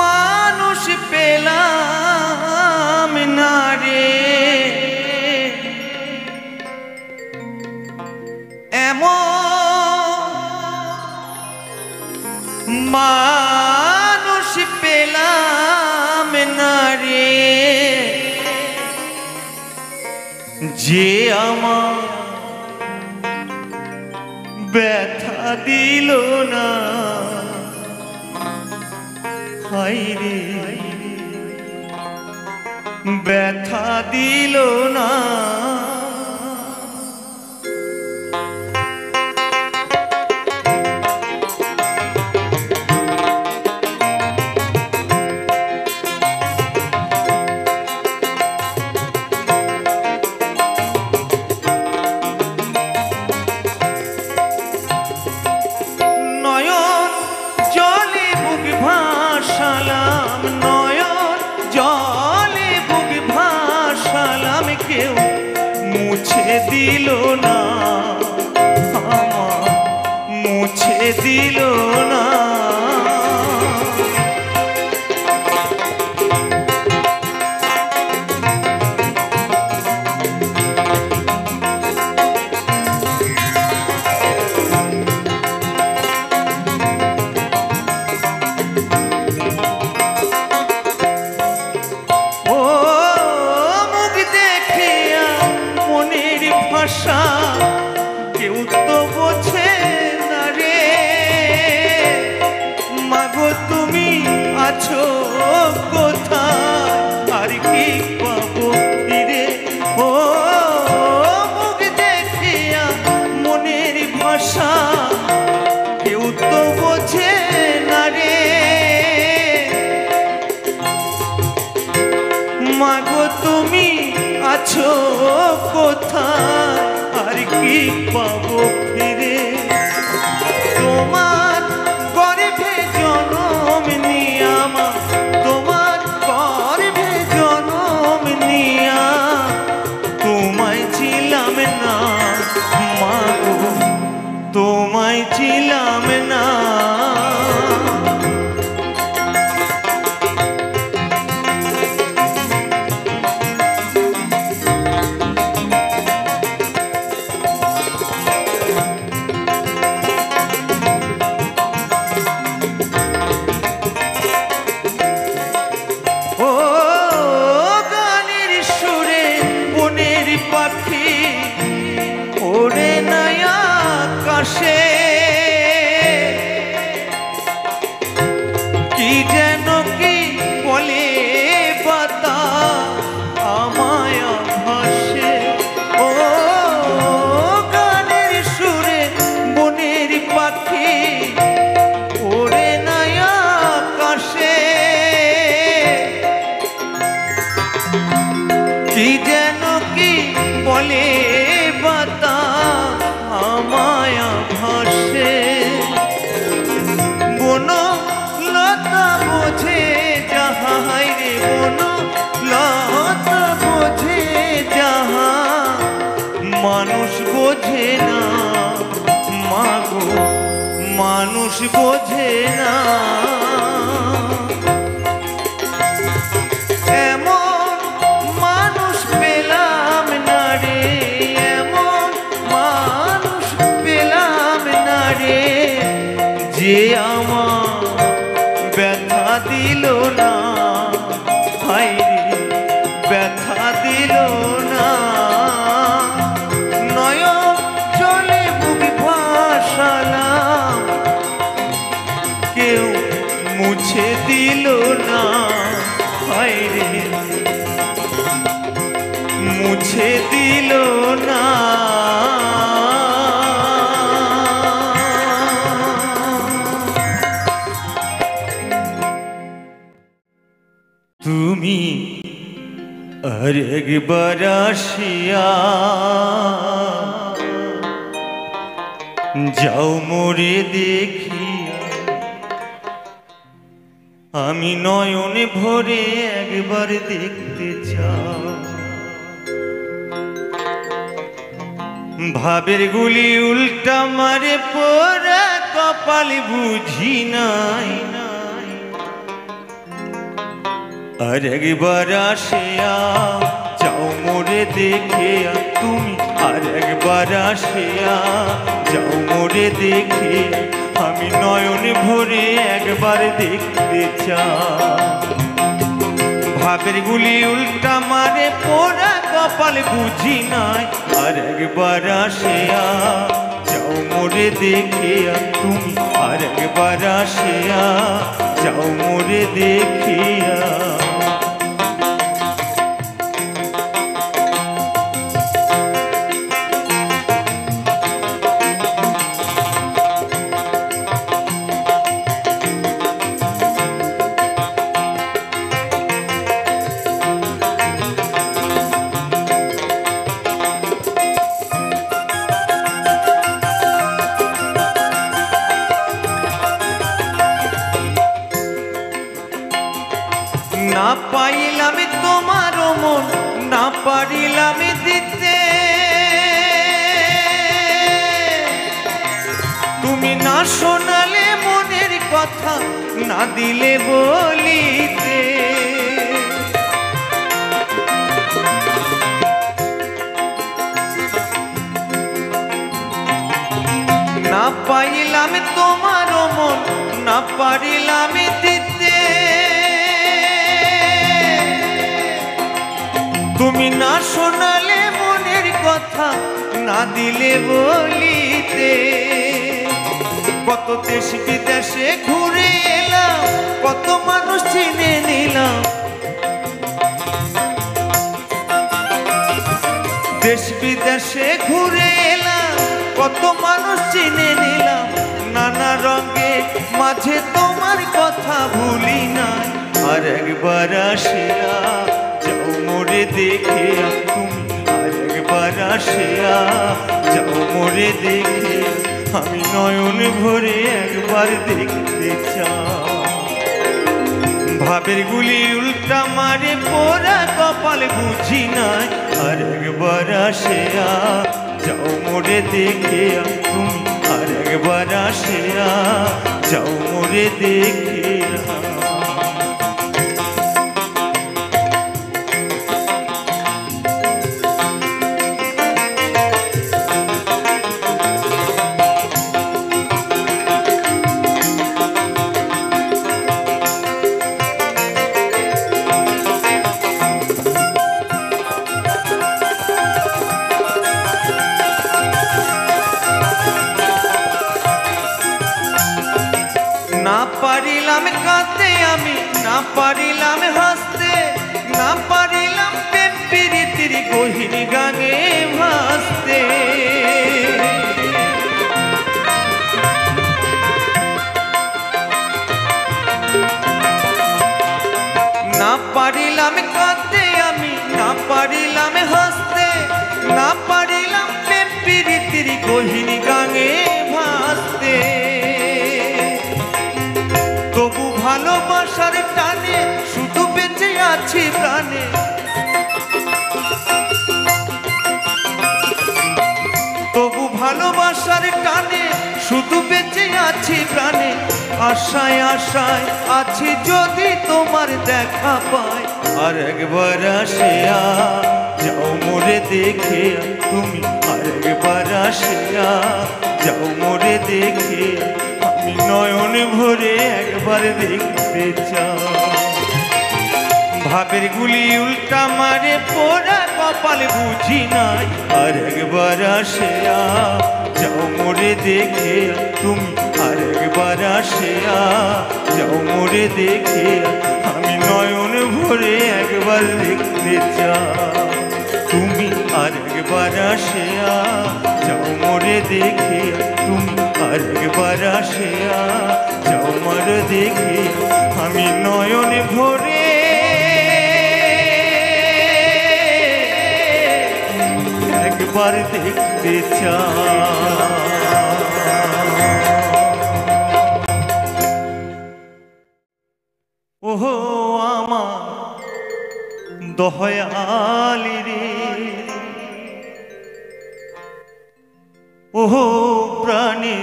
মানুষ পেলাম না রে, মানুষ পেলাম না রে, যে আমার ব্যথা দিল না। হায় রে ব্যথা দিল না। মুছে দিল না আমার, মুছে দিল না। কেউ তো বোঝে না রে, মাগো তুমি আছো কোথায়, আর কি পাবো ফিরে। ও মুখ দেখিয়া মনের ভাষা কেউ তো বোঝে না রে, মাগো তুমি আছো কোথায়, আর কি পাবো ফিরে। তোমার গর্ভে জনম নিয়া মা, তোমার গর্ভে জনম নিয়া তোমায় ছিলাম না মাগো, তোমায় ছিলাম না। ওরে নয়া আকাশে কি যেন কি বলে বাতাস আমায় ভাসে। ও গানের সুরে বনের পাখি ওরে নয়া আকাশে কি যেন কি বলে আমায় ভাসে। বন লতা বোঝে যাহা, হায় রে বন লতা বোঝে যাহা, মানুষ বোঝে না মাগো, মানুষ বোঝে না। যে আমার ব্যথা দিল না, হায় রে ব্যথা দিল না। নয়ন জলে বুক ভাসালাম, কেউ মুছে দিল না, হায় রে মুছে দিল না। তুমি আর একবার আসিয়া যাও মোরে দেখিয়া, আমি নয়নে ভরে একবার দেখতে চাই। ভাবের গুলি উল্টা মারে পোড়া কপাল বুঝি নাই, আর একবার আসিয়া যাও মোরে দেখে তুমি, আর একবার আসিয়া যাও মোরে দেখে, আমি নয়ন ভরে একবার দেখতে চাই। ভাবের গুলি উল্টা মারে পোড়া কপাল বুঝি নাই, আর একবার আসিয়া যাও মোরে দেখে তুমি, আর একবার আসিয়া যাও মোরে দেখিয়া। না পাইলাম তোমার মন, না পারিলাম দিতে, তুমি না শোনালে মনের কথা, না দিলে বলিতে। না পাইলাম তোমার মন, না পারিলাম দিতে, তুমি না শোনালে মনের কথা, না দিলে বলিতে। কত দেশ বিদেশে ঘুরে এলাম, কত মানুষ চিনে নিলাম, দেশ বিদেশে ঘুরে এলাম, কত মানুষ চিনে নিলাম। নানা রঙে মাঝে তোমার কথা ভুলি না, আর একবার আসিয়া যাও মোরে দেখে তুমি, আর একবার আসিয়া যাও মোরে দেখে, আমি নয়ন ভরে একবার দেখতে চাই। ভাবের গুলি উল্টা মারে পোড়া কপাল বুঝি নাই, আর একবার আসিয়া যাও মোরে দেখে তুমি, আর একবার আসিয়া যাও মোরে দেখে। না পারিলাম কাঁদতে আমি, না পারিলাম হাসতে, না পারিলাম প্রেম প্রীতির গহীন গানে ভাসতে। না পারিলাম কাঁদতে আমি, না পারিলাম হাসতে, না পারিলাম প্রেম প্রীতির গহীন গানে ভাসতে। তবু ভালোবাসার টানে শুধু বেঁচে আছি প্রাণে, তবু ভালোবাসার টানে শুধু বেঁচে আছি প্রাণে। আশায় আশায় আছি যদি তোমার দেখা পাই, আর একবার আসিয়া যাও মোরে দেখে তুমি, আর একবার আসিয়া যাও মোরে দেখে, আমি নয়ন ভরে একবার দেখতে চাই। ভাবের গুলি উল্টা মারে পোড়া কপাল বুঝি নাই, আর একবার আসিয়া যাও মোরে দেখে তুমি, আর একবার আসিয়া যাও মোরে দেখে, আমি নয়ন ভরে একবার দেখতে চাই। তুমি আর একবার আসিয়া যাও মোরে দেখে তুমি, আর একবার আসিয়া যাও মোর দেখে, আমি নয়ন ভরে একবার দেখতে চাই। ওহো আমার দয়ালি রে, প্রাণে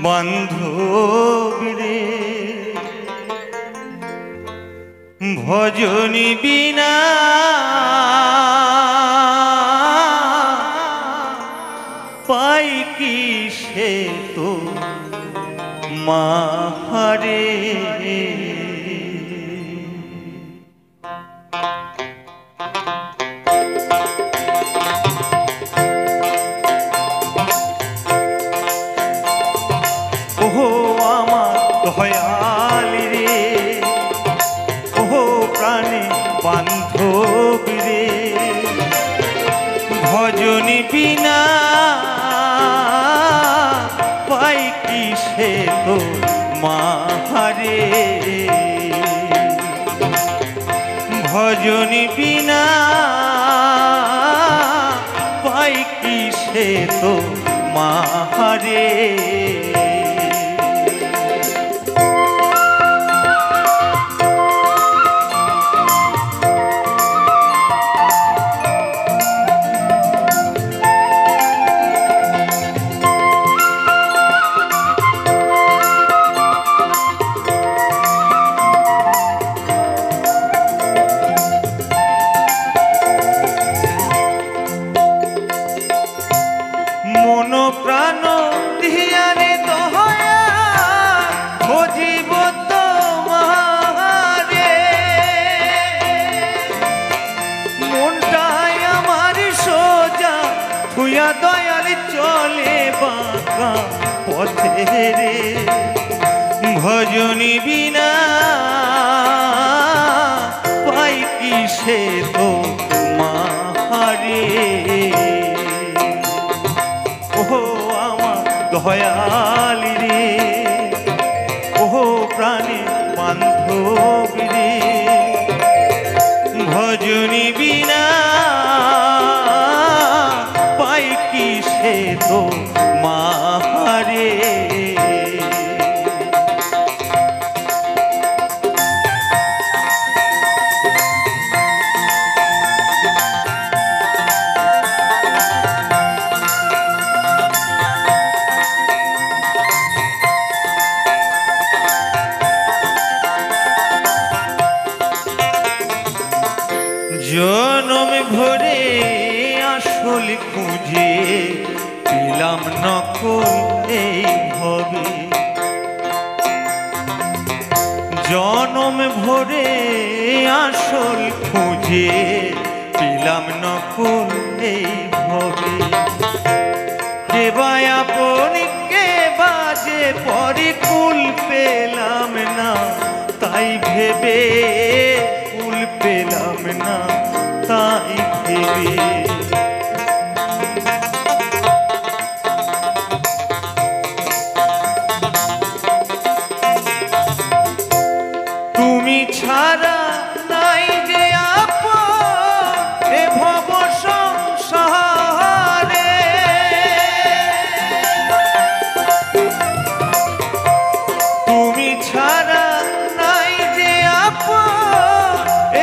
বান্ধবী রে, ভজনী বিনা পাই কি সে তো মাহারে। ওহো আমার দয়ালি রে, ওহো প্রাণে বান্ধবী রে, ভজনী বিনা পাই কি সে তো মাহারে। ভজনী বিনা পাই কি সে তো মাহারে। মন প্রাণ ধিয়ানে দহয়া ভজিব তোমারে, মনটাই আমার সোজা থুয়া দয়াল চলে বাঁকা পথে রে। ভজনী বিনা পাই কি সে তো মাহারে। ওহো আমার দয়ালি রে, ওহো প্রাণে বান্ধবী রে, ভজনী বিনা পাই কি সে তো মাহারে। জনম ভরে আসল খুঁজে পেলাম নকল এই ভবে, জনম ভরে আসল খুঁজে পেলাম নকল এই ভবে। কেবায় আপন কে বাজে পরে কুল পেলাম না, তাই ভেবে কুল পেলাম না, তাই ভেবে। তুমি ছাড়া নাই যে আপন এ ভব সংসারে, তুমি ছাড়া নাই যে আপন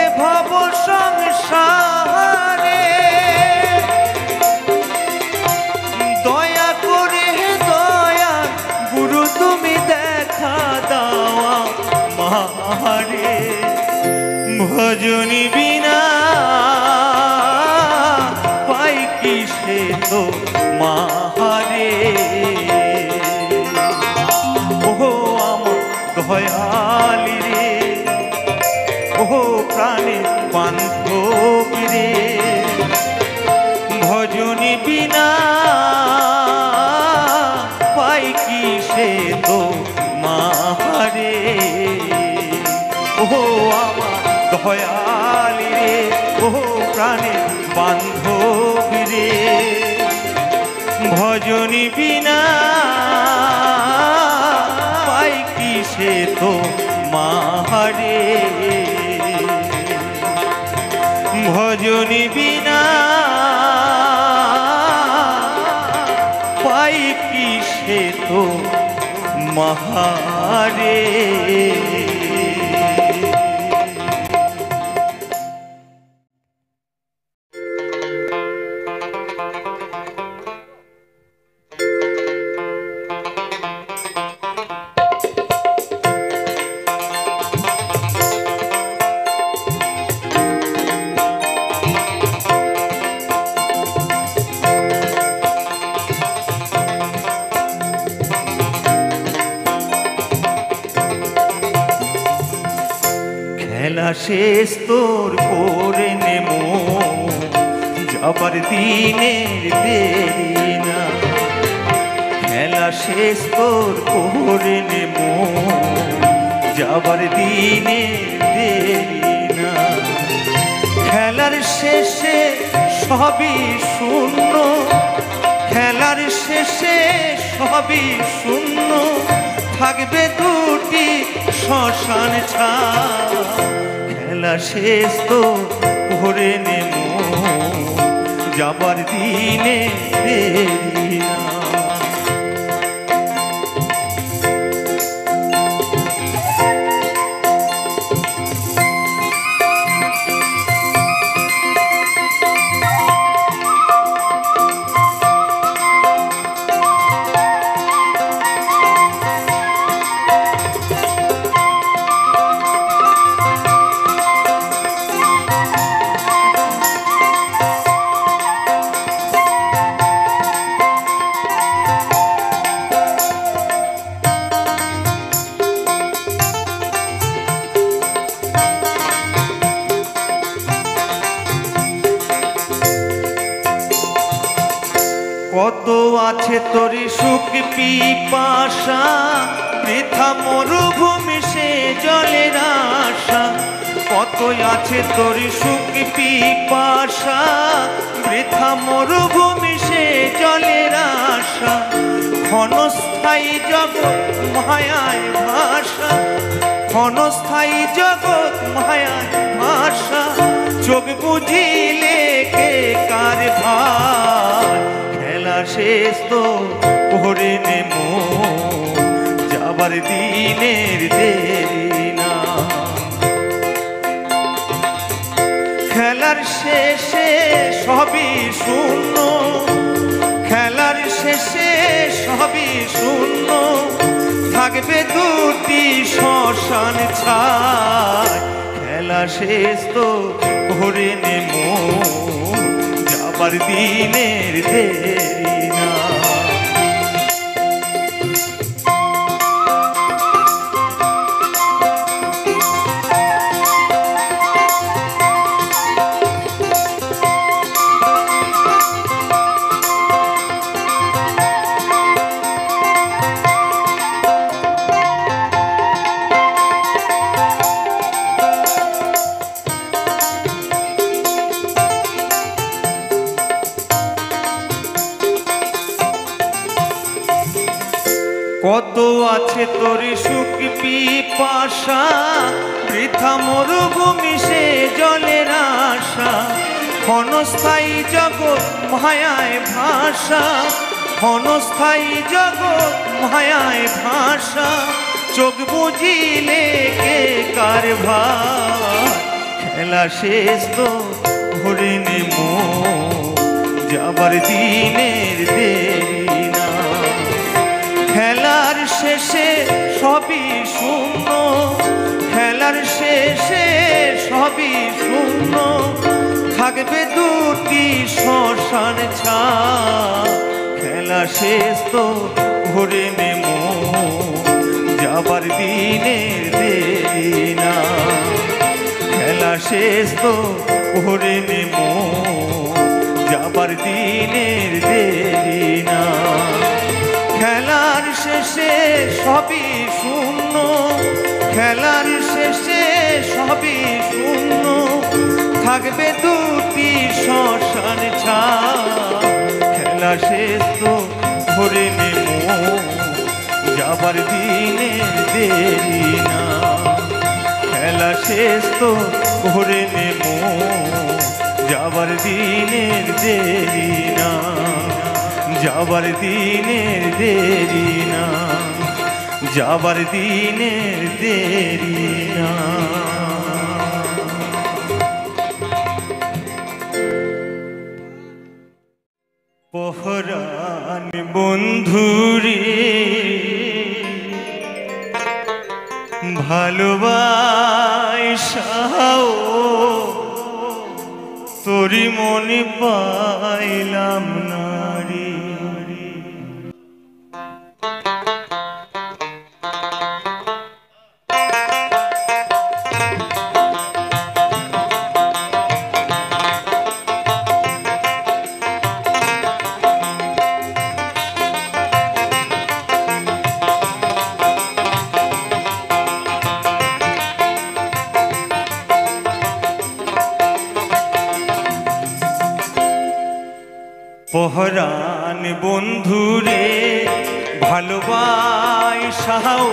এ ভব সংসারে। দয়া করে দয়া গুরু তুমি দেখা দাওয়া মাহারে। ভজনী বিনা পাই কি সে তো মাহারে। ওহো আমার দয়ালি রে, ওহো প্রাণে বান্ধবী রে, ভজনী বিনা পাই কি সে তো মাহারে। ওহো আমার দয়ালি রে, ওহো প্রাণে বান্ধবী রে, ভজনী বিনা পাই কি সে তো মাহারে। ভজনী বিনা পাই কি সে তো মাহারে। খেলা শেষ তোর করে নেমো যাবার দিনের দেরি না খেলা শেষ তোর করে নেমো যাবার দিনের দেরি না খেলার শেষে সবই শূন্য খেলার শেষে সবই শূন্য থাকবে দুটি শ্মশান ছায়া খেলা শেষ তো করে নেমো যাবার দিনে দেরি না কত আছে তোর সুখ পিপাসা বৃথা মরুভূমি সে জলের আশা কত আছে তোর সুখ পিপাসা বৃথা মরুভূমি সে জলের আশা ক্ষণস্থায়ী জগৎ মায়ায় ভাষা ক্ষণস্থায়ী জগৎ মায়ায় ভাষা চোখ বুঝিলে কে কার ভার খেলা শেষ তো করে নেমো যাবার দিনের দেরি না খেলার শেষে সবই শূন্য খেলার শেষে সবই শূন্য থাকবে দুটি শ্মশান ছায় খেলা শেষ তো করে নেমো যাবার দিনের দেরি না কত আছে তোর সুখ পিপাসা বৃথা মরুভূমি সে জলের আশা ক্ষণস্থায়ী জগৎ মায়ায় ভাষা ক্ষণস্থায়ী জগৎ মায়ায় ভাষা চোখ বুঝিলে কে কার ভার খেলা শেষ তো করে নেমো যাবার দিনের দেরি না খেলার শেষে সবই শূন্য খেলার শেষে সবই শূন্য থাকবে দুটি শ্মশান ছায়া খেলা শেষ তো করে নেমো যাবার দিনের দেরি না খেলা শেষ তো করে নেমো যাবার দিনের দেরি না খেলার শেষে সবই শূন্য খেলার শেষে সবই শূন্য থাকবে দুটি শ্মশান ছায়া খেলা শেষ তো করে নেমো যাবার দিনের দেরি না খেলা শেষ তো করে নেমো যাবার দিনের দেরি না যাবার দিনের দেরি না যাবার দিনের দেরি না পহরান বন্ধুরে ভালোবাসাও তোরি মনে পাইলাম না রে পহরান বন্ধুরে ভালোবাসাও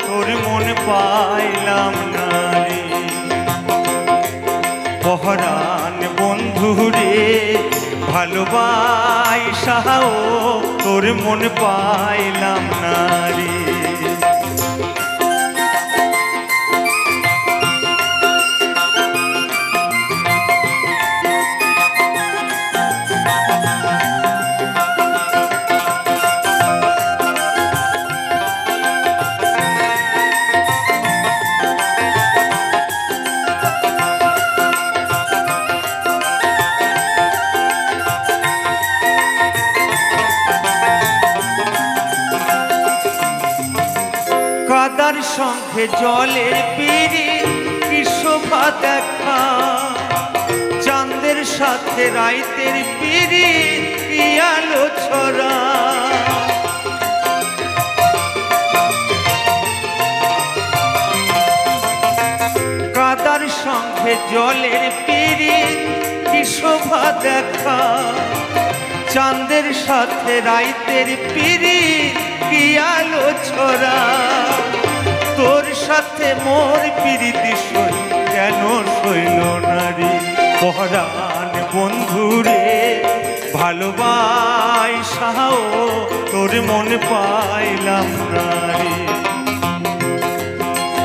তোর মন পাইলাম না রে। পহরান বন্ধুরে ভালোবাসাও তোর মন পাইলাম না রে। কাদার সঙ্গে জলের পিড়ি কি শোভা দেখা, চাঁদের সাথে রাইতের পিড়ি কি আলো ছড়া। কাদার সঙ্গে জলের পিড়ি কি শোভা দেখা, চাঁদের সাথে রাইতের পিড়ি কি আলো ছড়া। তোর সাথে মোর পিরিতি সই কেন সইল নারী। পহরান বন্ধুরে ভালোবাসাও তোর মন পাইলাম নারী।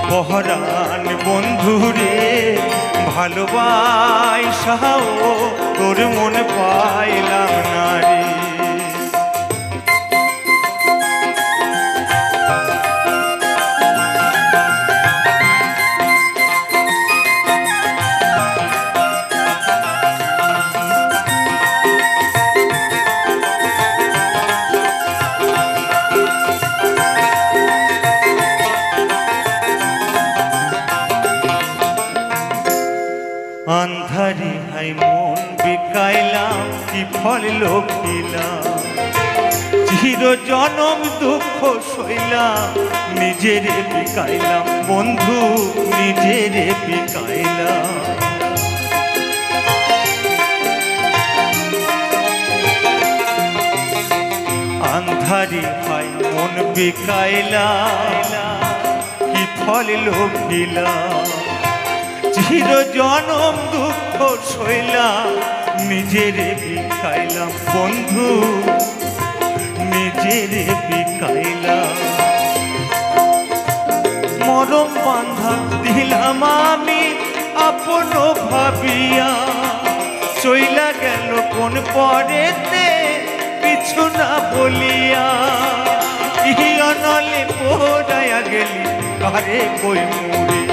পহরান বন্ধুরে ভালোবাসাও তোর মন পাইলাম নারী। আন্ধারি হাই মন বিকাইলাম কি ফল লোকিলাম, চির জনম দুঃখ সইলাম নিজেরে বিকাইলাম বন্ধু নিজেরে বিকাইলাম। আন্ধারি হাই মন বিকাইলাম কি ফল লোকিলাম, চির জনম দুঃখ সইলাম নিজেরে বিকাইলাম বন্ধু নিজেরে বিকাইলাম। মরম বান্ধা দিলাম আমি আপন ভাবিয়া, চইলা গেল কোন পরেতে কিছু না বলিয়া। ইহনলে পোড়াইয়া গেলি কারে কই মুড়ে।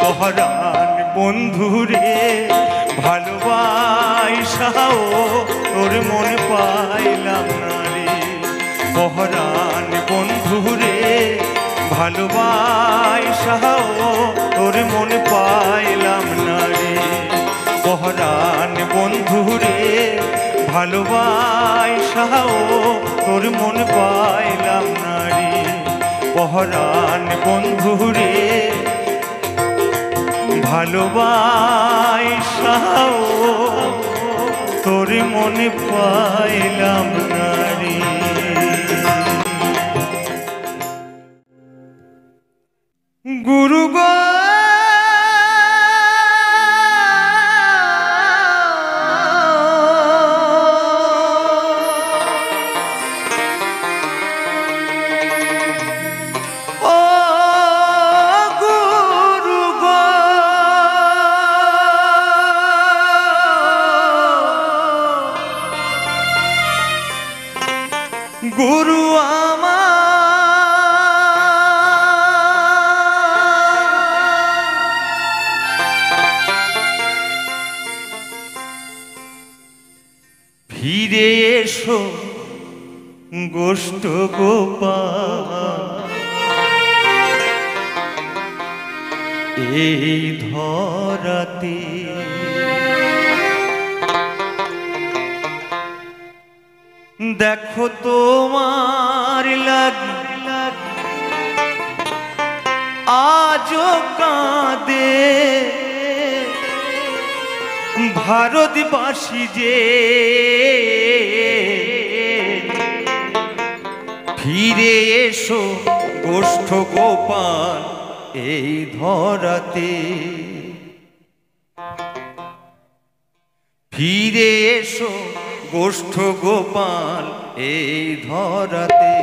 পহরান বন্ধুরে ভালোবাসাও তোর মন পাইলাম না রে। পহরান বন্ধুরে ভালোবাসাও তোর মন পাইলাম না রে। পহরান বন্ধুরে ভালোবাসাও তোর মন পাইলাম না রে। পহরান বন্ধুরে ভালোবাসাও তোর মনে পাইলাম না রে। গুরু গো গুরু ফিরে এসো গোষ্ঠ গোপাল, এই ধরাতে দেখো তোমার লাগি আজও কাঁদে ভারতবাসী যে ফিরে এসো গোষ্ঠ গোপাল এই ধরাতে, ফিরে এসো গোষ্ঠ গোপাল এই ধরাতে।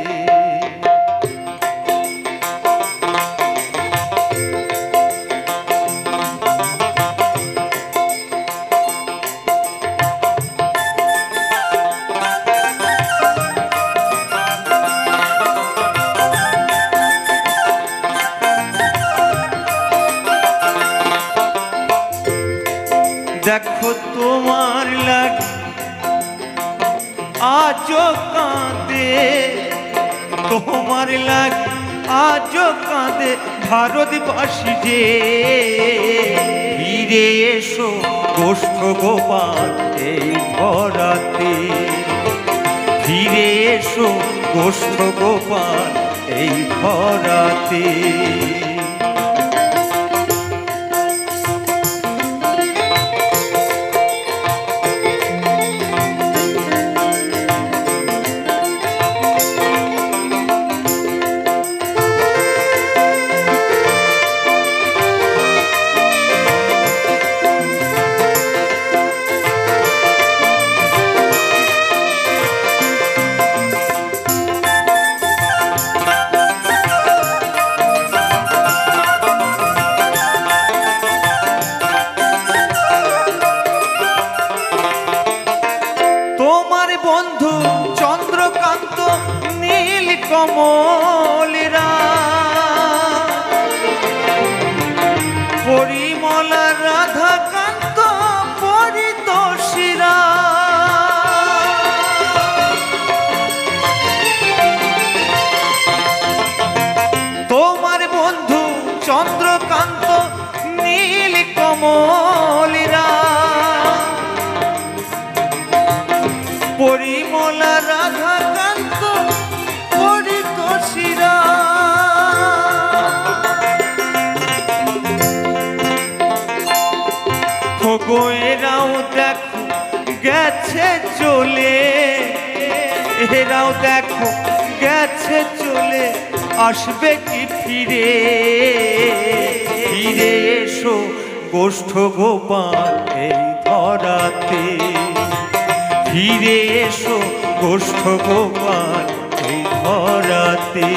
দেখো তোমার লাগে আজও কাঁদে, তোমার লাগে আজও কাঁদে ভারতবাসী যে ফিরে এসো গোষ্ঠ গোপাল এই ধরাতে, ফিরে এসো গোষ্ঠ গোপাল এই ধরাতে। বন্ধু চন্দ্রকান্ত নীল কমলেরা, পরিমলা রাধাকান্ত পরিতোষীরা, তোমার বন্ধু চন্দ্রকান্ত নীল কমলেরা, পরিমলা রাধাকান্ত পরিতোষীরা, খোগো এরাও দেখো গেছে চলে, এরাও দেখো গেছে চলে, আসবে কি ফিরে, ফিরে এসো গোষ্ঠ গোপাল এই ধরাতে, ফিরে এসো গোষ্ঠ গোপাল এই ধরাতে।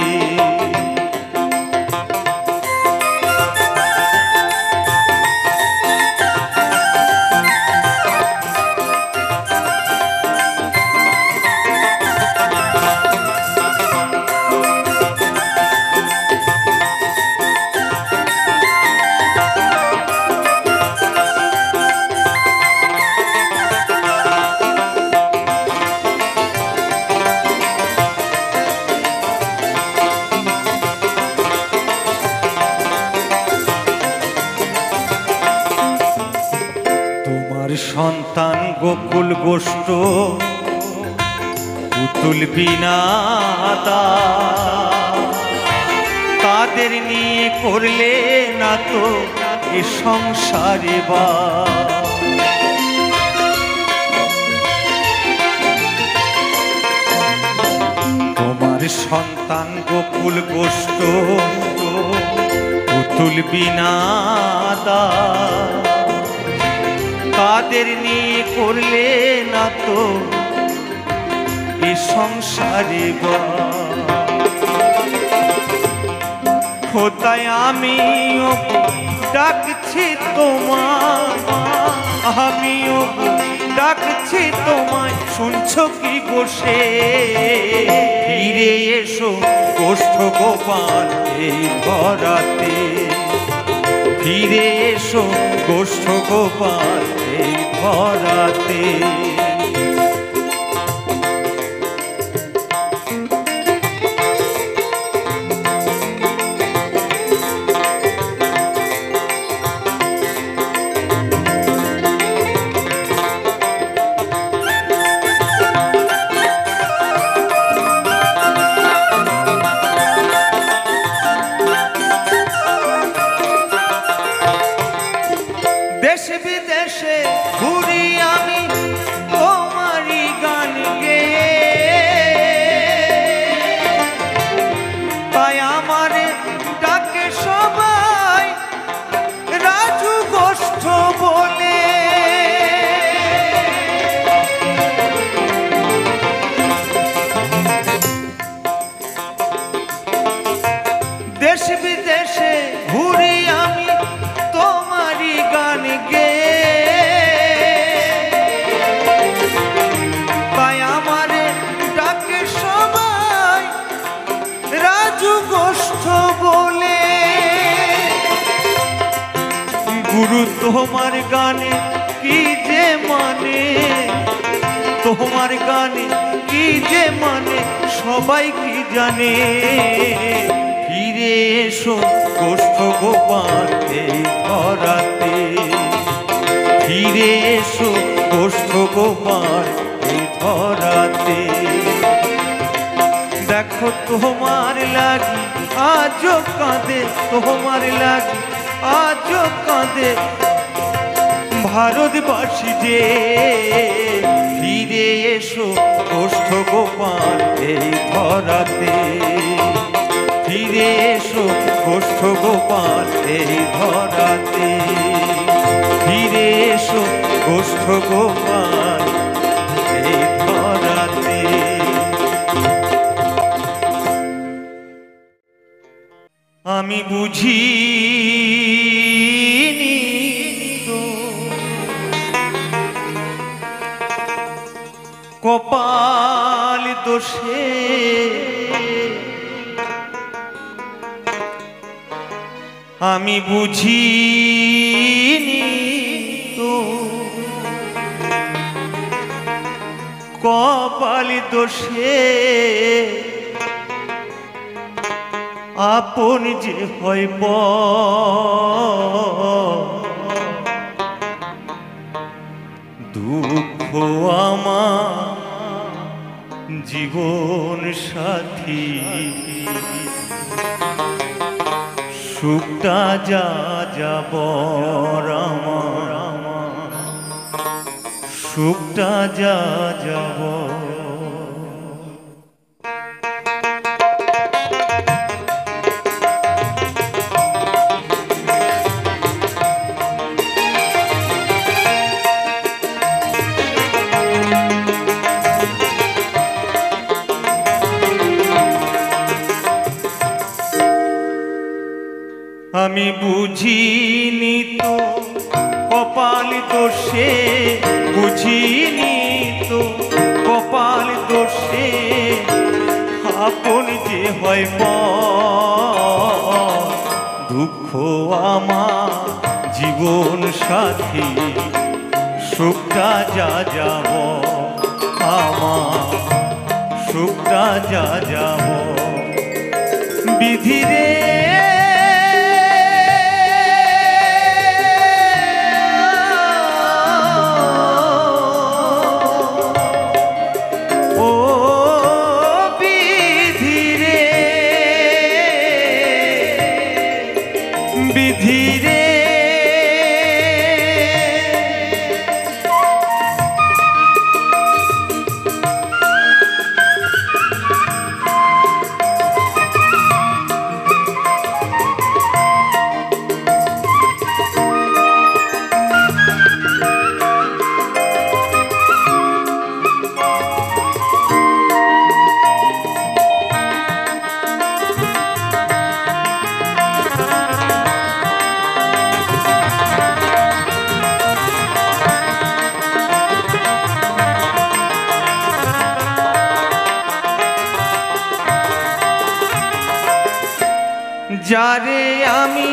সন্তান গোকুল গোষ্ঠ পুতুল বিনাদা, তাদের নিয়ে করলে না তো এ সংসারে বা, তোমার সন্তান গোকুল গোষ্ঠ পুতুল বিনাদা, তাদের নিয়ে করলে না তো এ সংসারে বা, খোদায় আমিও ডাকছি তোমায়, আমিও ডাকছি তোমায়, শুনছো কি বসে, ফিরে এসো গোষ্ঠ গোপাল এই ধরাতে, ফিরে এসো গোষ্ঠ গোপাল এই ধরাতে। দেশ বিদেশে গুরু তোমার গানে কি যে মানে, তোমার গানে কি যে মানে সবাই কি জানে। ফিরে এসো গোষ্ঠ গোপাল এই ধরাতে, ফিরে এসো গোষ্ঠ গোপাল এই ধরাতে। দেখো তোমার লাগি আজও কাঁদে, তোমার লাগি আজও কাঁদে ভারতবাসী যে। ফিরে এসো গোষ্ঠ গোপাল এই ধরাতে, ফিরে এসো গোষ্ঠ গোপাল এই ধরাতে, ফিরে এসো গোষ্ঠ গোপাল এই ধরাতে। আমি বুঝিনি তো কপাল দোষে, আমি বুঝিনি তো কপাল দোষে আপন যে হয় দুঃখ আমার জীবন সাথী, সুখটা যা যাব আমার, সুখটা যা যাব। আমি বুঝিনি তো কপাল দোষে, বুঝিনি তো কপাল দোষে আপন যে হয় দুঃখ আমার জীবন সাথী, সুখটা যা যাব আমার, সুখটা যা যাব। বিধিরে বিধিরে যারে আমি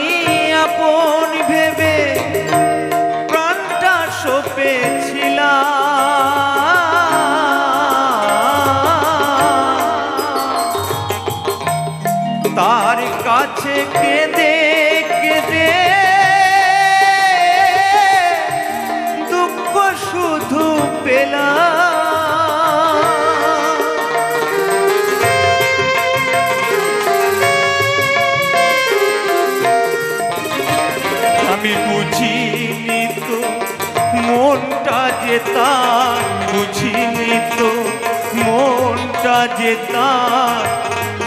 আপন ভেবে প্রাণটা সঁপেছিলাম, তার কাছে কেঁদে কেঁদে দুঃখ শুধু পেলাম। আমি বুঝিনি তো মনটা যে তার, বুঝিনি তো মনটা যে তার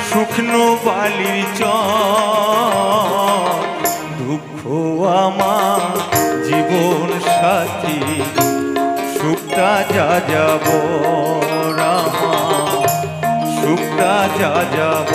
শুকনো বালির চর। দুঃখ আমার জীবন সাথী, সুখটা যা যাব রামা, সুখটা যা যাব।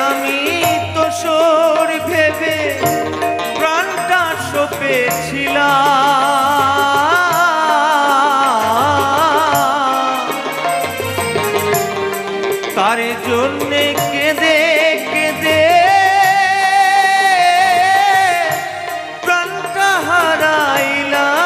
আমি তোষর ভেবে প্রাণটা সপেছিলাম, তার জন্যে কেঁদে কেঁদে প্রাণটা হারাইলাম।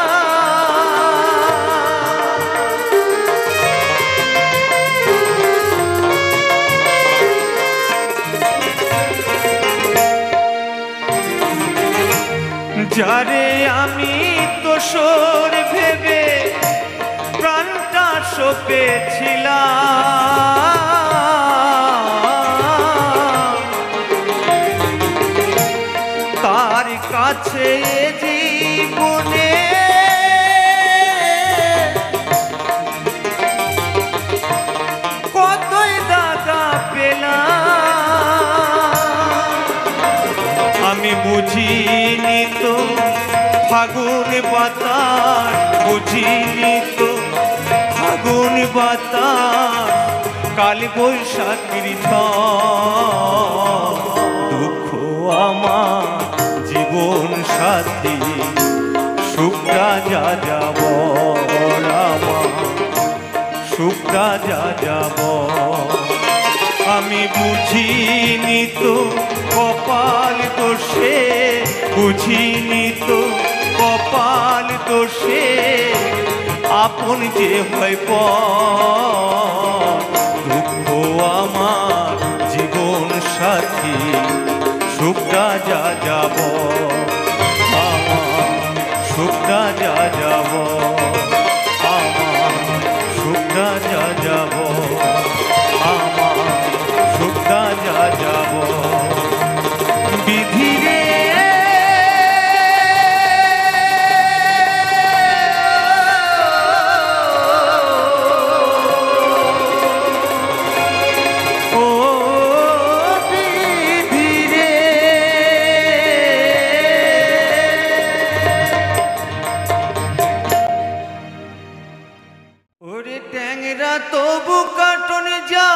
যারে আমি তোষর ভেবে প্রাণটা সপেছিলাম, তার কাছে জীবনে কতই দাগা পেলাম। আমি বুঝিনি তো ফাগুন বাতাস, বুঝিনি তো ফাগুন বাতাস, কাল বৈশাখীর ঝড়। দুঃখ আমার জীবন সাথী, সুখটা যা যাব আমার, সুখটা যা যাব। আমি বুঝিনি তো কপাল দোষে, বুঝিনি তো কপাল দোষে, আপন যে হয় পর। দুঃখ আমার জীবন সাথী, সুখটা যা যাব আমার, সুখটা যা যাব আমার, সুখটা যা যাব আমার, সুখটা যা যাব। বিধি রে ও বিধি রে, ওরে ট্যাংরা তবু কাটন যা,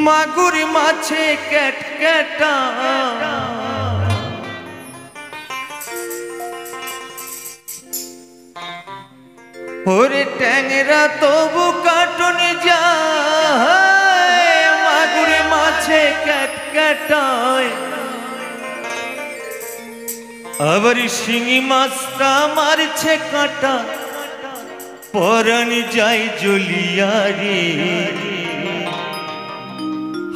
মাগুর মাছে ক্যাট ক্যাটা, ওরে ট্যাংরা তবু কাটন যায়, মাগুর মাছে ক্যাট ক্যাটায়। আবার শিঙি মাছটা মারছে কাঁটা, পরাণ যায় জ্বলিয়া রে।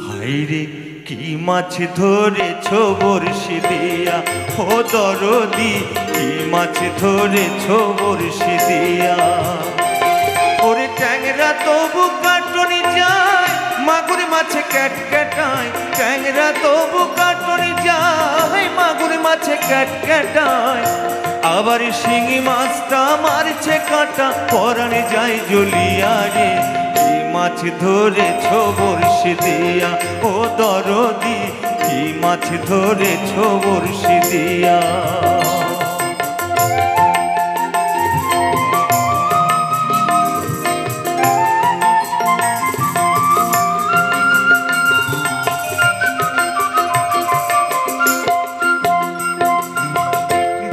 হাইরে কি মাছ ধরেছ বড়শি দিয়া, ও দরদি কি মাছ ধরেছ বড়শি দিয়া। ওরে ট্যাংরা তবু কাটনি যায়, মাগুর মাছে ক্যাট ক্যাটায়। ট্যাংরা তবু কাটনি যায়, মাগুর মাছে ক্যাট ক্যাটায়। আবার শিঙি মাছটা মারছে কাঁটা, পরাণ যায় জ্বলিয়া রে। কি মাছ ধরেছ বড়শি দিয়া, ও দরদি কি মাছ ধরেছ বড়শি দিয়া।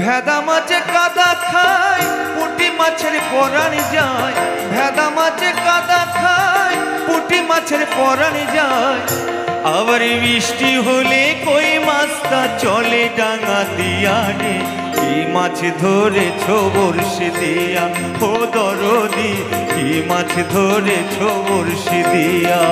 ভেদা মাছে কাদা খায়, পুঁটি মাছের পরাণ যায়। ভেদা মাছে কাদা খায়, পুঁটি মাছের পরাণ যায়। আবার বৃষ্টি হলে কই মাছটা চলে ডাঙা দিয়া রে। কি মাছ ধরেছ বড়শি দিয়া, ও দরদি কি মাছ ধরেছ বড়শি দিয়া।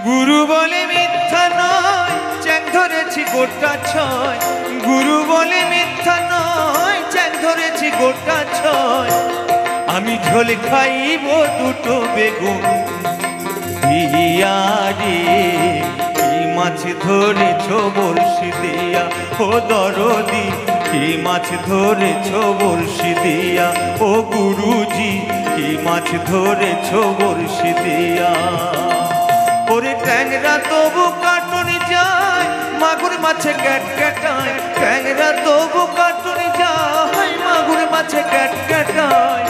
গুরু বলে মিথ্যা নয়, চ্যাং ধরেছি গোটা ছয়। গুরু বলে মিথ্যা নয়, চ্যাং ধরেছি গোটা ছয়। আমি ঝোল খাইব দুটো বেগুন দিয়া রে। কি মাছ ধরেছ বড়শি দিয়া, ও দরদি কি মাছ ধরেছ বড়শি দিয়া, ও গুরুজি কি মাছ ধরেছ বড়শি দিয়া। ওরে ট্যাংরা তবু কাটুনি যায়, মাগুর মাছে ক্যাট ক্যাটায়, ট্যাংরা তবু কাটুনি যায়, মাগুর মাছে ক্যাট ক্যাটায়।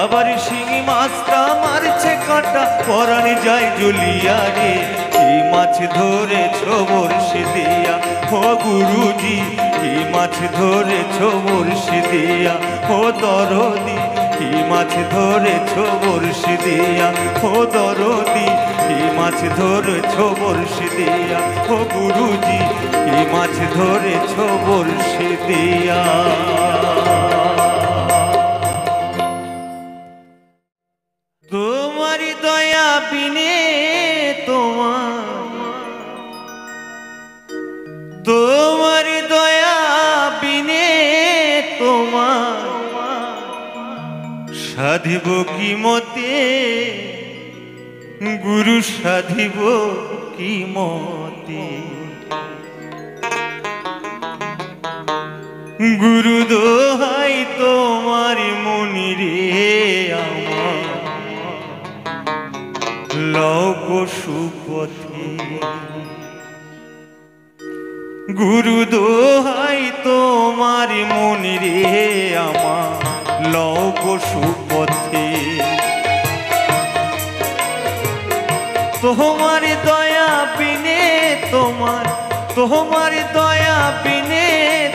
আবার শিঙি মাছটা মারছে কাঁটা, পরাণে যায় জ্বলিয়া রে। কি মাছ ধরেছ বড়শি দিয়া, ও গুরুজি কি মাছ ধরেছ বড়শি দিয়া। ও দরদি কি মাছ ধরেছ বড়শি দিয়া, ও দরদি কি মাছ ধরেছ বড়শি দিয়া। ও গুরুজি কি মাছ ধরেছ বড়শি দিয়া। তোমারি দয়া বিনে তোমারি দয়া বিনে তোমার সাধিব কি মতে, গুরু সাধিব কি মতে। গুরু দোহাই তোমার মনি রে আমার, লোক সুপথে। গুরু দোহাই তোমার মনি রে আমার, লোক সুপথে। তোমার দয়া বিনে তোমার দয়া বিনে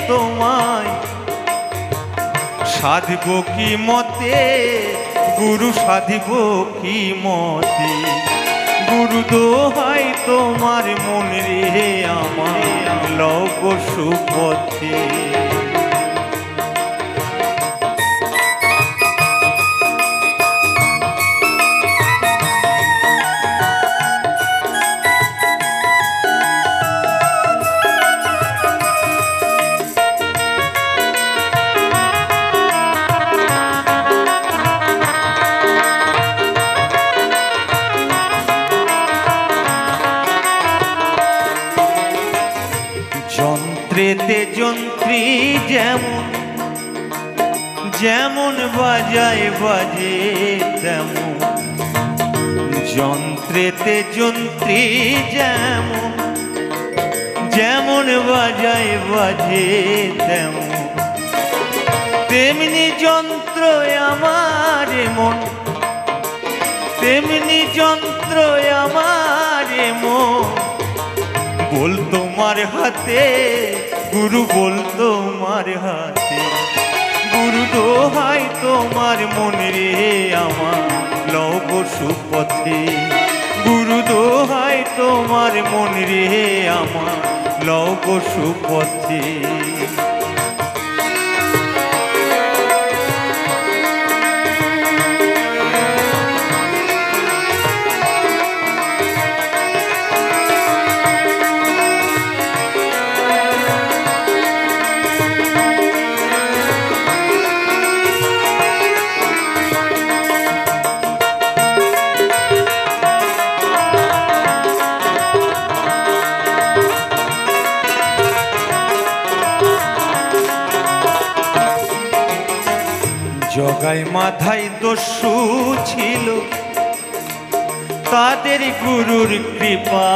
তোমায় সাধিব কি মতে, গুরু সাধিব কি মতে। গুরু দোহাই তোমার মন রে আমার, লোক সুপথে। যন্ত্রেতে যন্ত্রী যেমন যেমন বাজায় বাজে তেমন, যন্ত্রেতে যন্ত্রী যেমন যেমন বাজায় বাজে তেমন, তেমনি যন্ত্র আমার মন, তেমনি যন্ত্র আমার মন। বল তোমার হাতে গুরু, বল তোমার হাতে। গুরু দোহাই তোমার মন রে আমার, লোক সুপথে। গুরু দোহাই তোমার মন রে আমার, লোক সুপথে। জগায় মাথায় দস্যু ছিল, তাদের গুরুর কৃপা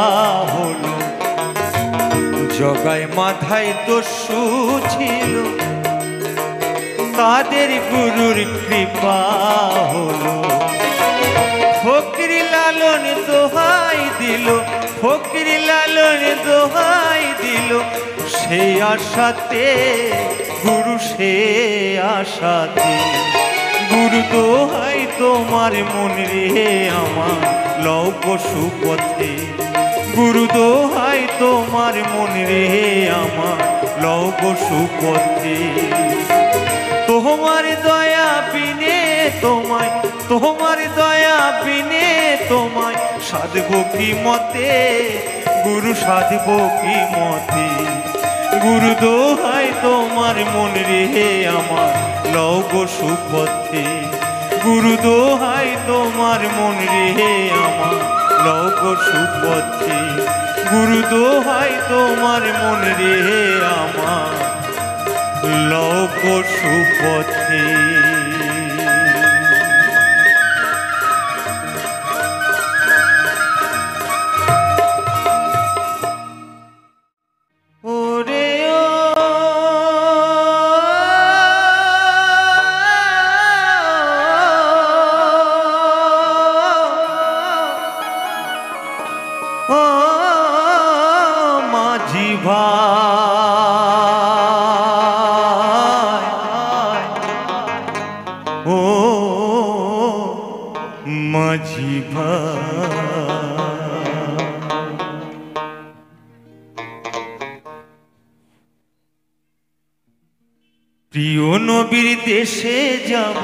হলো। জগায় মাথায় দস্যু ছিল, তাদের গুরুর কৃপা হলো। ফকির লালন দোহাই দিল, ফকির লালন দোহাই দিল, সে আশাতে গুরু সে আশাতে। গুরু দোহাই তোমার মন রে আমার, লোক সুপথে। গুরু দোহাই তোমার মন রে আমার, লোক সুপথে। তোমার দয়া বিনে তোমায়, তোমার দয়া বিনে তোমায় সাধব কি মতে, গুরু সাধব কি মতে। গুরু দোহাই তোমার মন রে আমার, লোক সুপথে। গুরু দোহাই তোমার মন রে আমার, লোক সুপথে। গুরু দোহাই তোমার মন রে আমার, লোক সুপথে। ওরে ও মাঝি ভাই, ও মাঝি ভাই, প্রিয় নবীর দেশে যাব,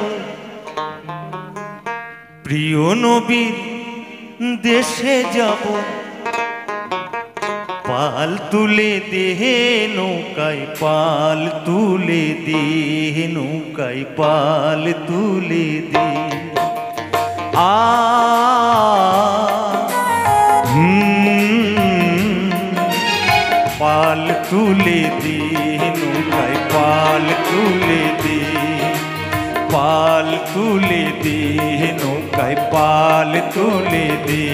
প্রিয় নবীর দেশে যাব, পাল তুলে দে নৌকায়, পাল তুলে দে নৌকায়, পাল তুলে দে। পাল তুলে দে নৌকায়, পাল তুলে দে, পাল তুলে দে নৌকায়, পাল তুলে দে।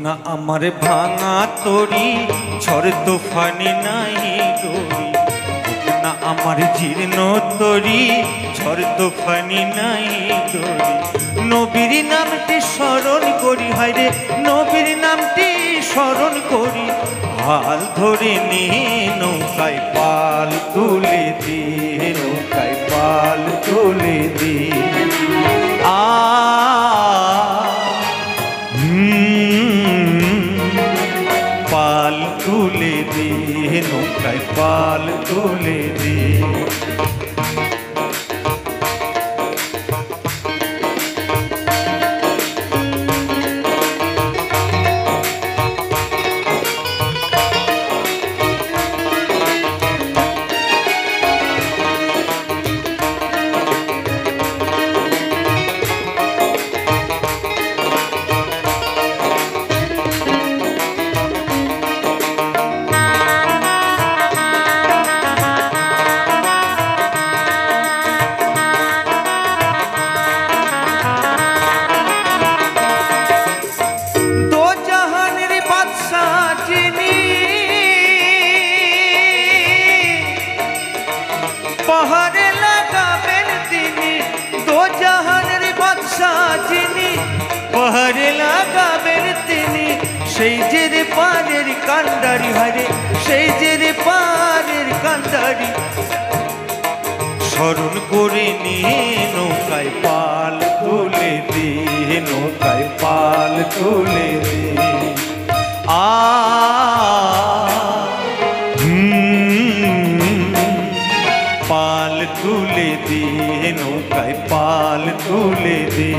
না আমার ভাঙা তরি ঝড় তুফানি নাই ডরি, না আমার জীর্ণ তরি ঝড় তুফানি নাই ডরি। নবীর নামটি স্মরণ করি, হায়রে নবীর নামটি স্মরণ করি, হাল ধরে নিয়ে নৌকায় পাল তুলে দে, নৌকায় পাল তুলে দে। পাল তুলে দে নৌকায়, পাল তুলে দে। পাহাড়ে লাগাবেন তিনি, দো জাহানের বাদশাহ যিনি, পাহাড়ে লাগাবেন তিনি, সেই যে রে পারের কান্ডারি, হারে সেই যে রে পারের কান্ডারি। স্মরণ করে নিয়ে নৌকায় পাল তুলে দে, নৌকায় পাল তুলে দে। পাল তুলে দে নৌকায়, পাল তুলে দে।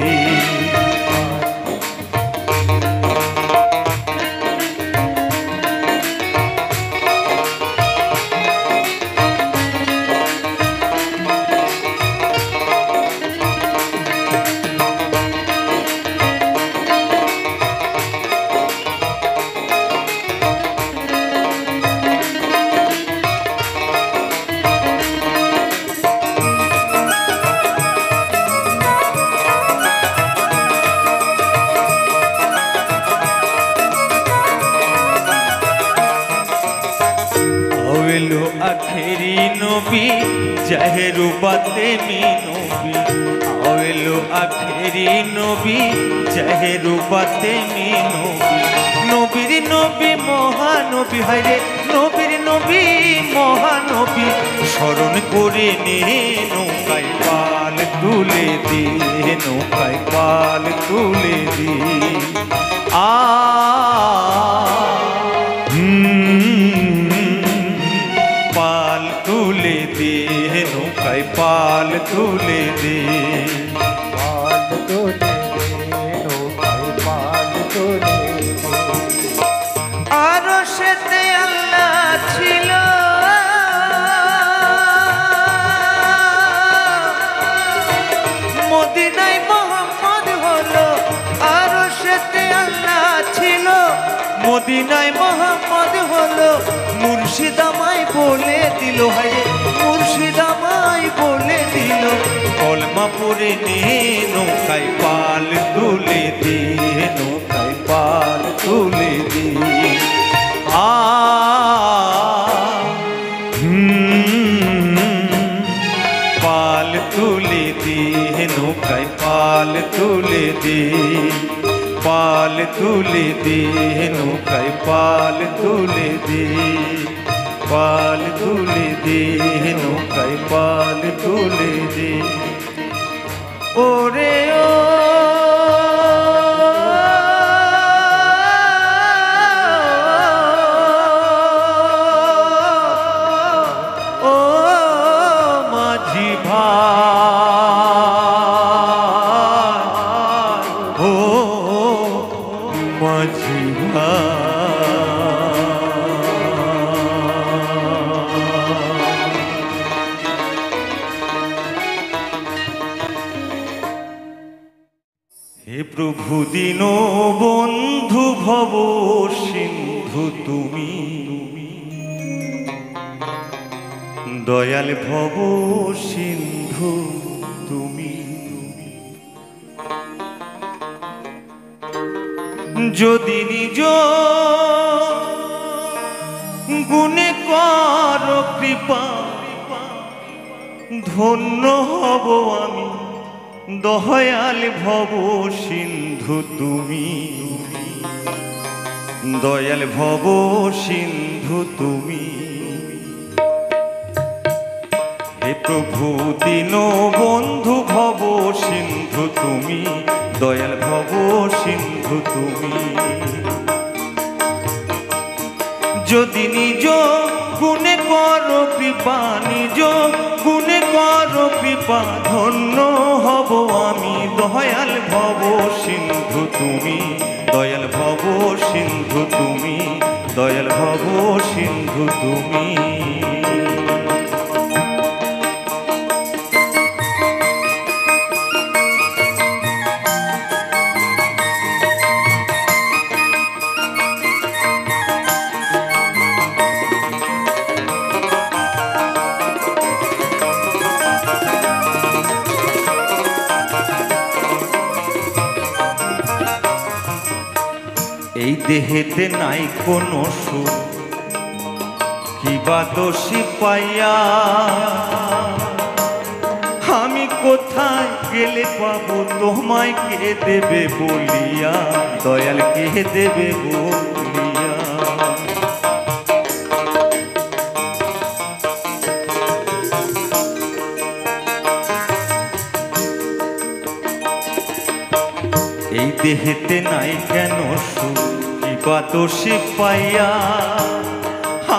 আখেরি নবী জাহেরু বাতে মি নবী, আওয়েলো আখেরি নবী জাহেরু বাতে মি নবী। নবীর নবী মহানবী, হায়রে নবীর নবী মহানবী। স্মরণ করে নে নৌকায় পাল তুলে দে, নৌকায় পাল তুলে দে। আ পাল তুলে দে নৌকায় পাল তুলে দে পাল তুলে দে নৌকায় পাল তুলে দে। আরো সেতে আল্লাহ ছিল মদিনায় মোহাম্মদ হলো আরো সেতে আল্লাহ ছিল মদিনায় মোহাম্মদ হলো মুর্শিদ আমায় বলে দিল হায় মুর্শিদ আমায় বলে দিল কলমা পড়ে নে নৌকায় পাল তুলে দে নৌকায় পাল তুলে দে আ পাল তুলে দে নৌকায় পাল তুলে দে পাল তুলে দে নৌকায় পাল তুলে দে পাল তুলে দে নৌকায় পাল তুলে দে ওরে ও মাঝি ভাই ও মাঝি ভাই হে প্রভু দীন বন্ধু ভব সিন্ধু তুমি দয়াল ভব সিন্ধু তুমি যদি নিজ গুণে কর কৃপা ধন্য হব আমি দয়াল ভব সিন্ধু তুমি দয়াল ভব সিন্ধু তুমি হে প্রভু দীন বন্ধু ভব সিন্ধু তুমি দয়াল ভব সিন্ধু তুমি যদি নিজ গুণে কর কৃপা নিজ গুণে কর কৃপা ধন্য হব আমি দয়াল ভব সিন্ধু তুমি দয়াল ভব সিন্ধু তুমি দয়াল ভব সিন্ধু তুমি এই দেহেতে নাই কোনো সুখ কিবা দোষী পাইয়া আমি কোথায় গেলে পাবো তোমায় কে দেবে বলিয়া দয়াল কে দেবে বলিয়া এই দেহেতে নাই কেন সুখ কিবা দোষী পাইয়া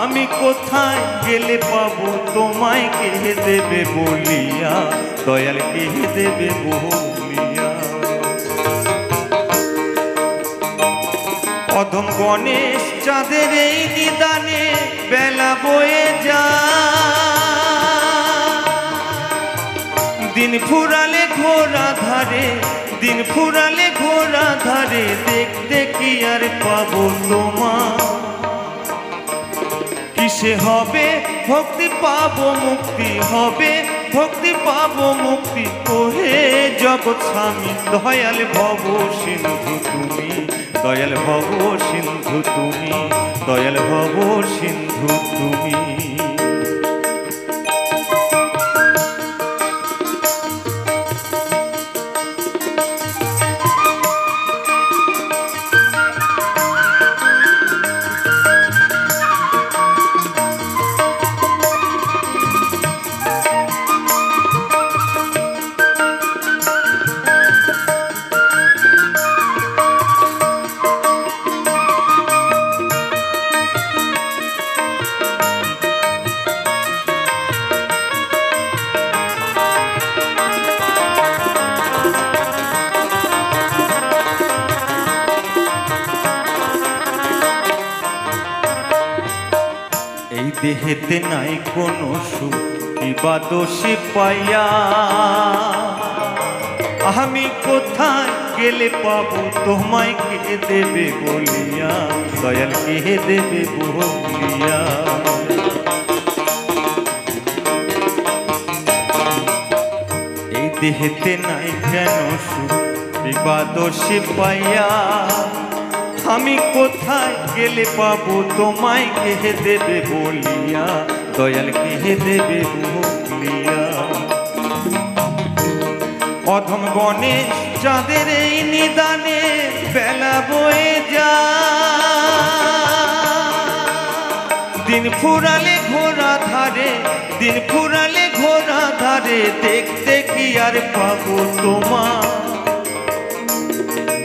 আমি কোথায় গেলে পাবো তোমায় কে দেবে বলিয়া দয়াল কে দেবে বলিয়া অধম গণেশ চাঁদের এই নিদানে বেলা বয়ে যা দিন ফুরালে ঘোরা ধারে দিন ফুরালে ঘোরা ধারে দেখতে কি আর পাবো তোমার কিসে হবে ভক্তি পাবো মুক্তি হবে ভক্তি পাবো মুক্তি কোহে জগৎ স্বামী দয়াল ভব সিন্ধু তুমি দয়াল ভব সিন্ধু তুমি দয়াল ভব সিন্ধু তুমি দেহেতে নাই কোনো সুখ কিবা দোষে পাইয়া আমি কোথায় গেলে পাবো তোমায় কে দেবে বলিয়া দয়াল কে দেবে বলিয়া এই দেহেতে নাই কেন সুখ কিবা দোষে পাইয়া আমি কোথায় গেলে পাবো তোমায় কে দেবে বলিয়া দয়াল কে দেবে বলিয়া অধম গণেশ চাঁদের এই নিদানে বেলা বয়ে যা দিন ফুরালে ঘোড়া ধারে দিন ফুরালে ঘোড়া ধারে দেখতে কি আর পাবো তোমার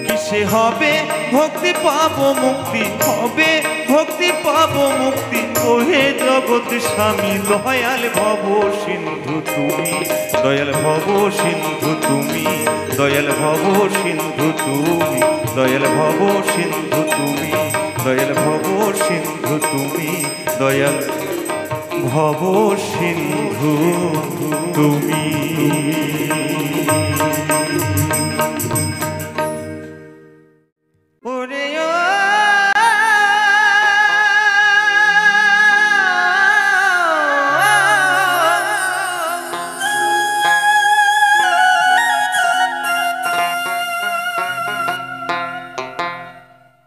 কিসে হবে ভক্তি পাবো মুক্তি হবে ভক্তি পাবো মুক্তি ওহে জগৎ স্বামী দয়াল ভব সিন্ধু তুমি দয়াল ভব সিন্ধু তুমি দয়াল ভব সিন্ধু তুমি দয়াল ভব সিন্ধু তুমি দয়াল ভব সিন্ধু তুমি দয়াল ভব সিন্ধু তুমি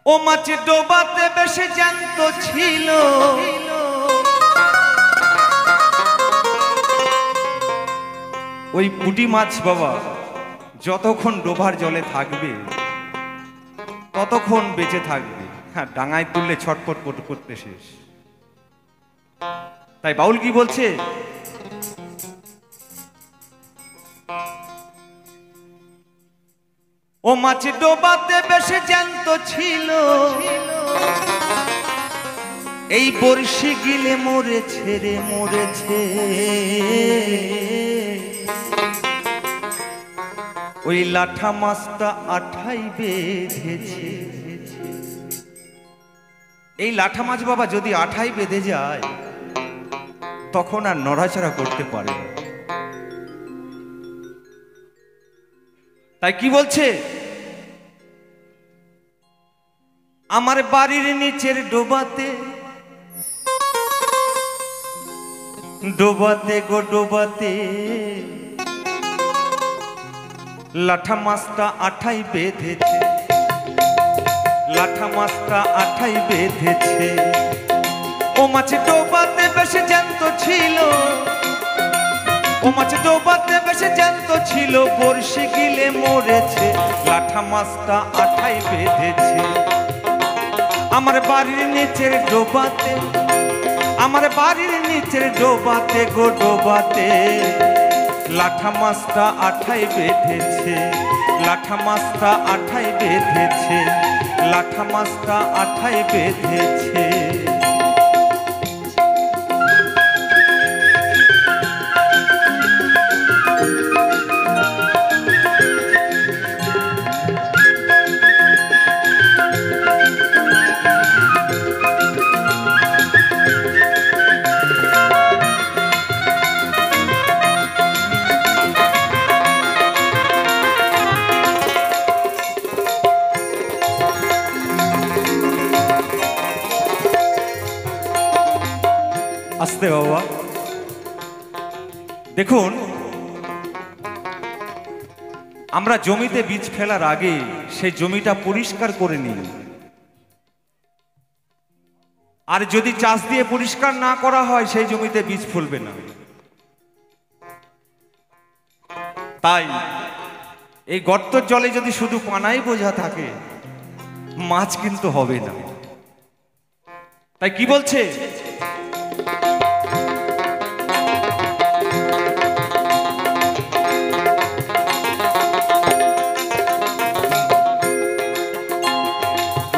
ও মাছ ডোবাতে বেশি জ্যান্ত ছিল ওই পুঁটি মাছ বাবা যতক্ষণ ডোবার জলে থাকবে ততক্ষণ বেঁচে থাকবে হ্যাঁ ডাঙায় তুললে ছটফট করতে শেষ তাই বাউল কি বলছে ও মাছ ডোবাতে বেশি জ্যান্ত ছিল এই বর্ষি গিলে মরেছে রে মরেছে ওই লাঠা মাছটা আঠাই বেঁধেছে এই লাঠা মাছ বাবা যদি আঠাই বেঁধে যায় তখন আর নড়াচড়া করতে পারে না তাই কি বলছে আমার বাড়ির নিচের ডোবাতে ডোবাতে গো ডোবাতে লাঠা মাছটা আঠাই বেঁধেছে লাঠা মাছটা আঠাই বেঁধেছে ও মাছ ডোবাতে বেশি জ্যান্ত ছিল ও মাছ ডোবাতে বেশি জ্যান্ত ছিল বর্ষি গিলে মরেছে লাঠা মাছটা আঠাই বেঁধেছে আমার বাড়ির নিচের ডোবাতে আমার বাড়ির নিচের ডোবাতে গো ডোবাতে লাঠা মাছটা আঠাই বেঁধেছে লাঠা মাছটা আঠাই বেঁধেছে লাঠা মাছটা আঠাই বেঁধেছে আস্তে বাবা দেখুন আমরা জমিতে বীজ ফেলার আগে সেই জমিটা পরিষ্কার করে নিই আর যদি চাষ দিয়ে পরিষ্কার না করা হয় সেই জমিতে বীজ ফলবে না তাই এই গর্তের জলে যদি শুধু পানাই বোঝা থাকে মাছ কিন্তু হবে না তাই কি বলছে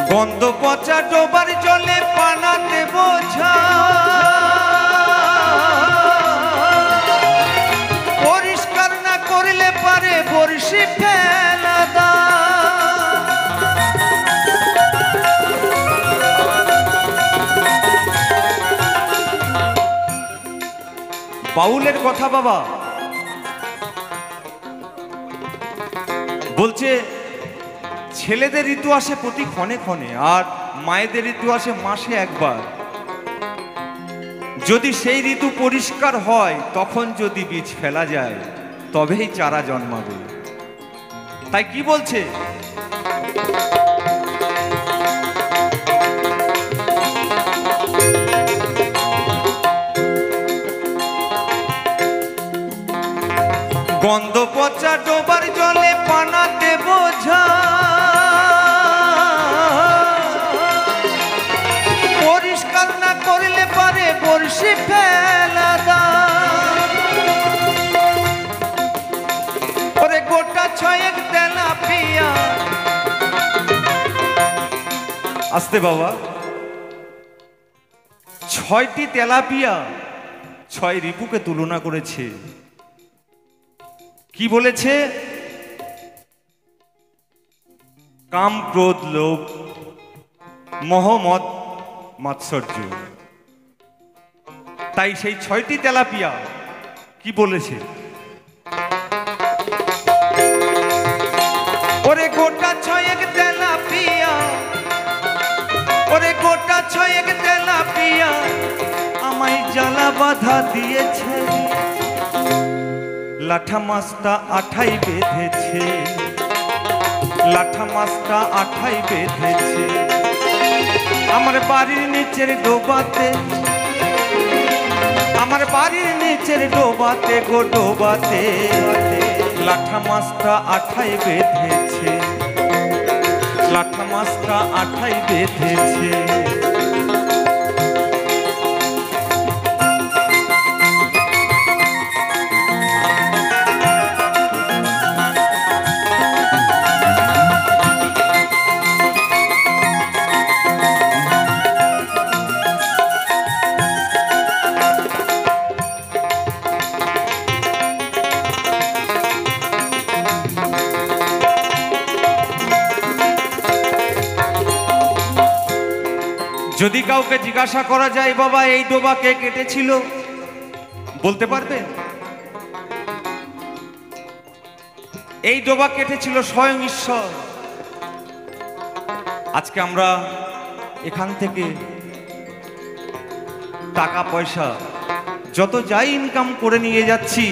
গন্ধ পচা ডোবার জলে পানাতে বোঝা পরিষ্কার না করলে পারে বর্ষি ফেলা দা বাউলের কথা বাবা বলছে ছেলেদের ঋতু আসে প্রতি ক্ষণে ক্ষণে, আর মায়েদের ঋতু আসে মাসে একবার। যদি সেই ঋতু পরিষ্কার হয়, তখন যদি বীজ ফেলা যায়, তবেই চারা জন্মাবে। তাই কি বলছে? গন্ধ পচা ডোবার জলে পানাতে বোঝা, পরিষ্কার না করলে পারে বর্ষি ফেলা দায়। ওরে গোটা ছয়েক তেলাপিয়া, আস্তে বাবা, 6টি তেলাপিয়া 6 রিপুকে তুলনা করেছে। কি বলেছে? কাম, ক্রোধ, লোভ, মোহ, মদ, মাৎসর্য। তাই সেই 6টি তেলাপিয়া কি বলেছে? ওরে গোটা ছয়েক তেলাপিয়া, ওরে গোটা ছয়েক তেলাপিয়া আমায় জ্বালা বাধা দিয়েছে, লাঠা মাছটা আঠাই বেঁধেছে, লাঠা মাছটা আঠাই বেঁধেছে। আমার বাড়ির নিচের ডোবাতে, আমার বাড়ির নিচের ডোবাতে গো ডোবাতে, লাঠা মাছটা আঠাই বেঁধেছে, লাঠা মাছটা আঠাই বেঁধেছে। যদি কাউকে জিজ্ঞাসা করা যায়, বাবা এই ডোবা কে কেটেছিল, বলতে পারবে? এই ডোবা কেটেছিল স্বয়ং ঈশ্বর। আজকে আমরা এখান থেকে টাকা পয়সা যত যাই ইনকাম করে নিয়ে যাচ্ছি,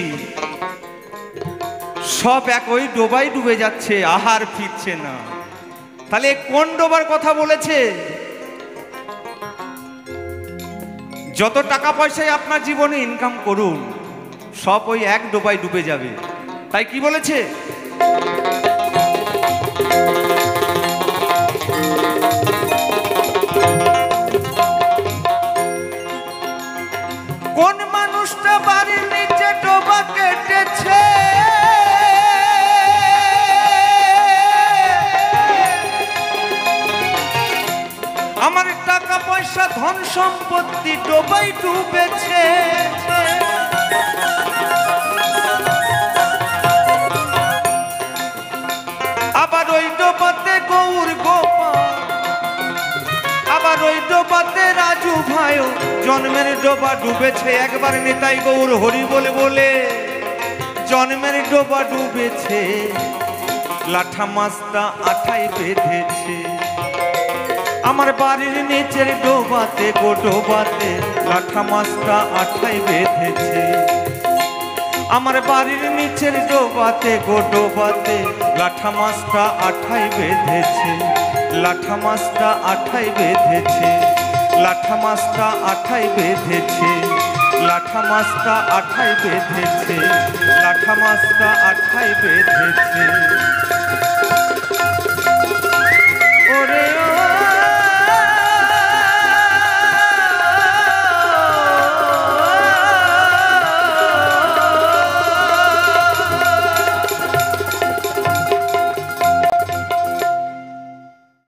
সব এক ওই ডোবাই ডুবে যাচ্ছে, আহার ফিরছে না। তাহলে কোন ডোবার কথা বলেছে? যত টাকা পয়সায় আপনার জীবনে ইনকাম করুন, সব ওই এক ডোবায় ডুবে যাবে। তাই কি বলেছে? কোন মানুষটা বাড়ির নিচে ডোবা কেটেছে, আমার টাকা পয়সা ধন সম্পত্তি ডোবাই ডুবেছে। আবার ওই ডোবাতে গৌর গোপাল, আবার ওই ডোবাতে রাজু ভাইও, জন্মের ডোবা ডুবেছে একবার নিতাই গৌর হরি বলে বলে, জন্মের ডোবা ডুবেছে, লাঠা মাছটা আঠাই বেঁধেছে। আমার বাড়ির নিচের ডোবাতে গো ডোবাতে, লাঠা মাছটা আঠাই বেঁধেছে। আমার বাড়ির নিচের ডোবাতে গো ডোবাতে, লাঠা মাছটা আঠাই বেঁধেছে, লাঠা মাছটা আঠাই বেঁধেছে, লাঠা মাছটা আঠাই বেঁধেছে, লাঠা মাছটা আঠাই বেঁধেছে, লাঠা মাছটা আঠাই বেঁধেছে। ওরে